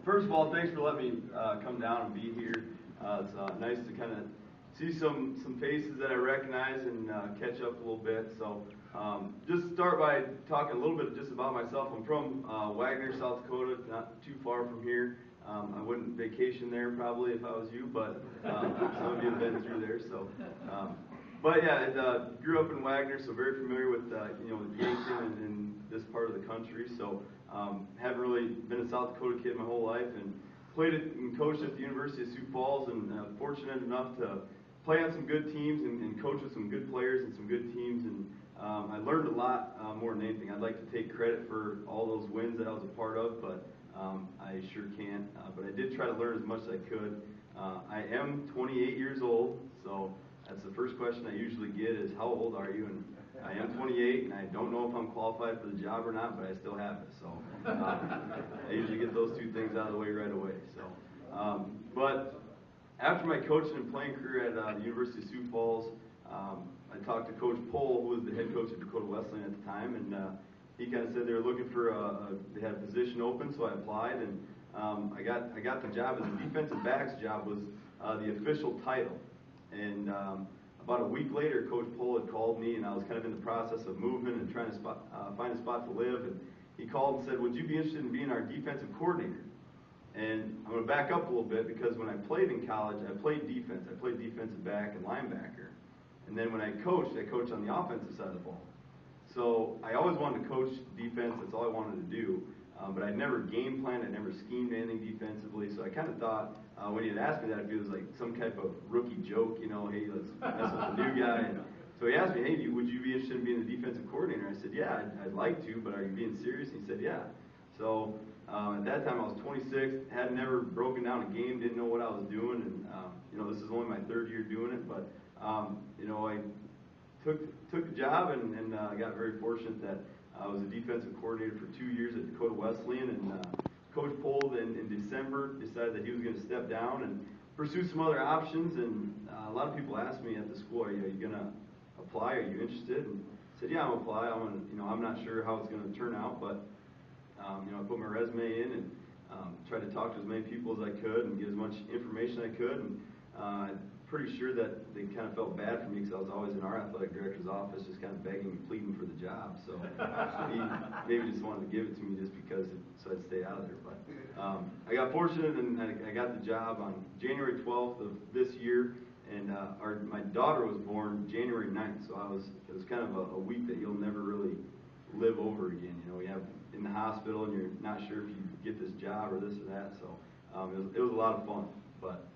First of all, thanks for letting me come down and be here. It's nice to kind of see some faces that I recognize and catch up a little bit. So just start by talking a little bit just about myself. I'm from Wagner, South Dakota, not too far from here. I wouldn't vacation there probably if I was you, but some of you have been through there. So, but yeah, I grew up in Wagner, so very familiar with with Yankton and this part of the country. So haven't really been a South Dakota kid my whole life, and played it and coached at the University of Sioux Falls, and fortunate enough to play on some good teams and coach with some good players and some good teams. And I learned a lot more than anything. I'd like to take credit for all those wins that I was a part of, but I sure can't. But I did try to learn as much as I could. I am 28 years old, so that's the first question I usually get is, how old are you? And I am 28, and I don't know if I'm qualified for the job or not, but I still have it. So I usually get those two things out of the way right away. So, but after my coaching and playing career at the University of Sioux Falls, I talked to Coach Pohl, who was the head coach at Dakota Wesleyan at the time, and he kind of said they were looking for they had a position open, so I applied, and I got the job. As a defensive back's job was the official title, and about a week later, Coach Pohl had called me, and I was kind of in the process of moving and trying to find a spot to live, and he called and said, "Would you be interested in being our defensive coordinator?" And I'm going to back up a little bit, because when I played in college, I played defense. I played defensive back and linebacker. And then when I coached on the offensive side of the ball. So I always wanted to coach defense. That's all I wanted to do. But I'd never game planned. I'd never schemed anything defensively. So I kind of thought, when he had asked me that, it was like some type of rookie joke, hey, let's mess with the new guy. And so he asked me, hey, would you be interested in being the defensive coordinator? I said, yeah, I'd like to, but are you being serious? And he said, yeah. So at that time, I was 26, had never broken down a game, didn't know what I was doing, and this is only my third year doing it, but I took the job and got very fortunate that I was a defensive coordinator for 2 years at Dakota Wesleyan, and Coach Pohl in December decided that he was going to step down and pursue some other options, and a lot of people asked me at the school, are you going to apply? Are you interested? And I said, yeah, I'm going to apply. I'm not sure how it's going to turn out, but I put my resume in and tried to talk to as many people as I could and get as much information I could. And pretty sure that they kind of felt bad for me, because I was always in our athletic director's office just kind of begging and pleading for the job. So he maybe just wanted to give it to me just because, so I'd stay out of there. But I got fortunate, and I got the job on January 12th of this year. And my daughter was born January 9th, so it was kind of a week that you'll never really live over again. You have in the hospital, and you're not sure if you get this job or this or that. So it was a lot of fun. But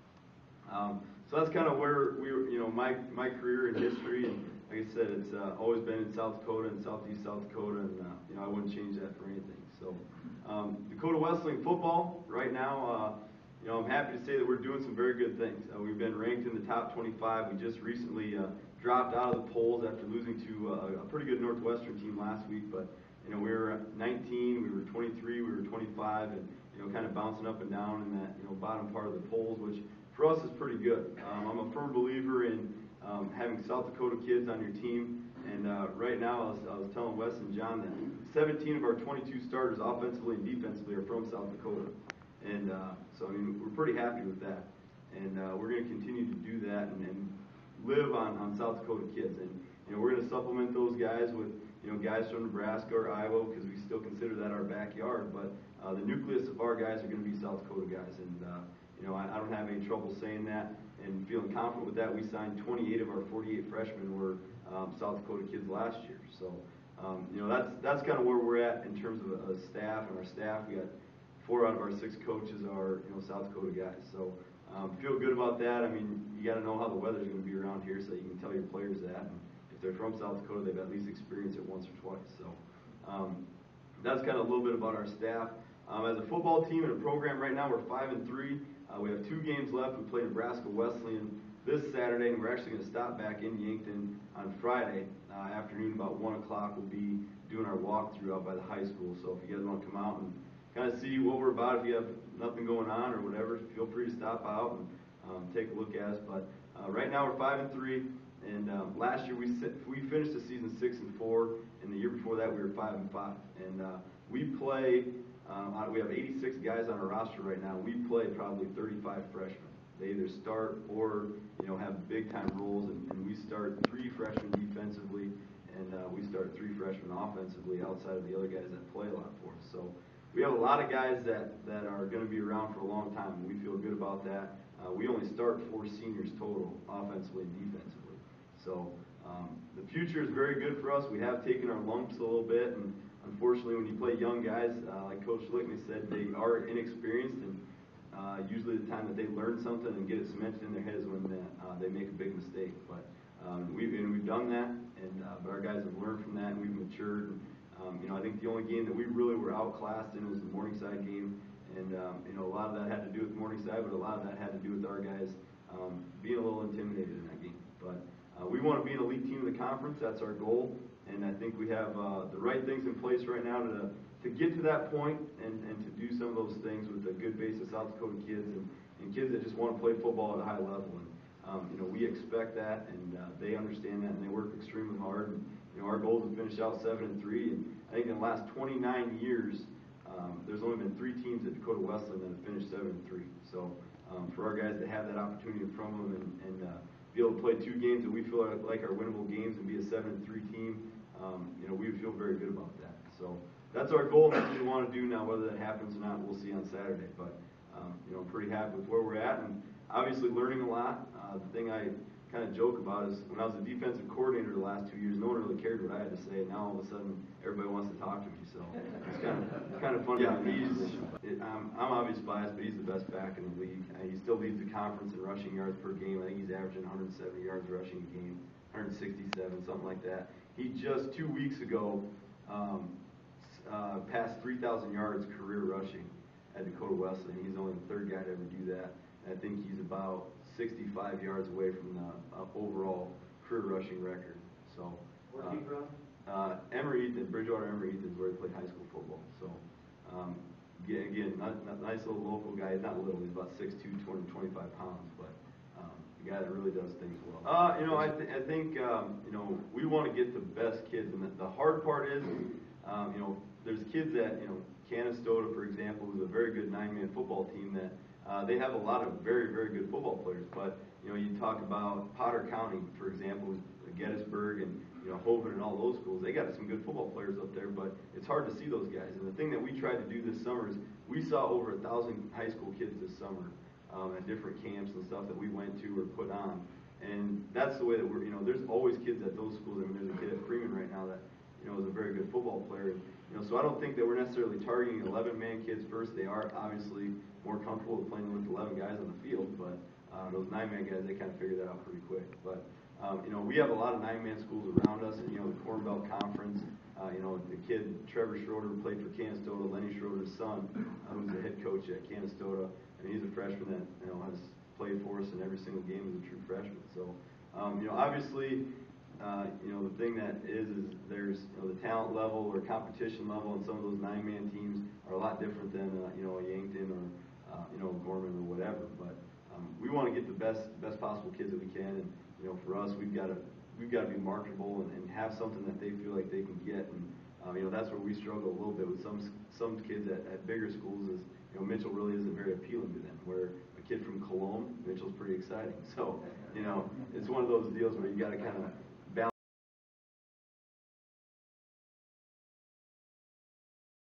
so that's kind of where we were, my career and history. And like I said, it's always been in South Dakota and Southeast South Dakota, and I wouldn't change that for anything. So Dakota Wesleyan football right now. I'm happy to say that we're doing some very good things. We've been ranked in the top 25. We just recently dropped out of the polls after losing to a pretty good Northwestern team last week. But we were 19, we were 23, we were 25, and kind of bouncing up and down in that bottom part of the polls, which for us is pretty good. I'm a firm believer in having South Dakota kids on your team. And right now, I was telling Wes and John that 17 of our 22 starters, offensively and defensively, are from South Dakota. And so, we're pretty happy with that. And we're going to continue to do that and live on South Dakota kids. And we're going to supplement those guys with guys from Nebraska or Iowa, because we still consider that our backyard. But the nucleus of our guys are going to be South Dakota guys. And I don't have any trouble saying that and feeling confident with that. We signed 28 of our 48 freshmen were South Dakota kids last year. So that's kind of where we're at in terms of a staff. And our staff, we got 4 out of our 6 coaches are South Dakota guys. So feel good about that. You got to know how the weather's going to be around here, so you can tell your players that. And if they're from South Dakota, they've at least experienced it once or twice. So that's kind of a little bit about our staff. As a football team and a program right now, we're 5-3. We have 2 games left. We play Nebraska Wesleyan this Saturday, and we're actually going to stop back in Yankton on Friday afternoon about 1 o'clock. We'll be doing our walkthrough out by the high school. So if you guys want to come out and kind of see what we're about, if you have nothing going on or whatever, feel free to stop out and take a look at us. But right now we're 5-3, And last year we finished the season 6-4, and the year before that we were 5-5. And we play. We have 86 guys on our roster right now. We play probably 35 freshmen. They either start or have big time roles, and we start 3 freshmen defensively, and we start 3 freshmen offensively outside of the other guys that play a lot for us. So we have a lot of guys that are going to be around for a long time, and we feel good about that. We only start 4 seniors total, offensively and defensively. So the future is very good for us. We have taken our lumps a little bit, and unfortunately, when you play young guys, like Coach Schlickman said, they are inexperienced, and usually the time that they learn something and get it cemented in their heads when they make a big mistake. But we've done that, but our guys have learned from that, and we've matured. And, I think the only game that we really were outclassed in was the Morningside game, and a lot of that had to do with Morningside, but a lot of that had to do with our guys being a little intimidated in that game. But we want to be an elite team in the conference. That's our goal. And I think we have the right things in place right now to get to that point and to do some of those things with a good base of South Dakota kids and kids that just want to play football at a high level. And we expect that, and they understand that, and they work extremely hard. And, our goal is to finish out 7-3. And I think in the last 29 years, there's only been 3 teams at Dakota Wesleyan that have finished 7-3. So for our guys to have that opportunity in front of them and be able to play 2 games that we feel like are winnable games and be a 7-3 team, we feel very good about that. So that's our goal, and that's what we want to do now. Whether that happens or not, we'll see on Saturday. But I'm pretty happy with where we're at, and obviously learning a lot. The thing I kind of joke about is when I was a defensive coordinator the last 2 years, no one really cared what I had to say. Now all of a sudden, everybody wants to talk to me. So it's kind of fun. Yeah, I'm obviously biased, but he's the best back in the league. He still leads the conference in rushing yards per game. I think he's averaging 170 yards rushing a game, 167, something like that. He just 2 weeks ago passed 3,000 yards career rushing at Dakota Wesleyan. He's only the 3rd guy to ever do that. And I think he's about 65 yards away from the overall career rushing record. So, where's he from? Emory Eaton, Bridgewater Emory Eaton is where he played high school football. So, again, nice little local guy. He's not little. He's about 6'2", 225 pounds, but a guy that really does things well. I think we want to get the best kids, and the hard part is, there's kids that Canastota, for example, is a very good 9-man football team that. They have a lot of very, very good football players, but you talk about Potter County, for example, Gettysburg and Hovind and all those schools. They got some good football players up there, but it's hard to see those guys. And the thing that we tried to do this summer is we saw over 1,000 high school kids this summer at different camps and stuff that we went to or put on. And that's the way that we're. There's always kids at those schools. I mean, there's a kid at Freeman right now that is a very good football player. So I don't think that we're necessarily targeting 11-man kids first. They are obviously more comfortable with playing with 11 guys on the field, but those 9-man guys, they kind of figure that out pretty quick. But we have a lot of 9-man schools around us, and the Corn Belt Conference. The kid Trevor Schroeder who played for Canastota, Lenny Schroeder's son, who's the head coach at Canastota, and he's a freshman that has played for us in every single game as a true freshman. So obviously. The thing that is there's the talent level or competition level, and some of those 9-man teams are a lot different than a Yankton or Gorman or whatever. But we want to get the best possible kids that we can, and for us we've got to be marketable and have something that they feel like they can get, and that's where we struggle a little bit with some kids at bigger schools. Is Mitchell really isn't very appealing to them. Where a kid from Cologne, Mitchell's pretty exciting. So it's one of those deals where you got to kind of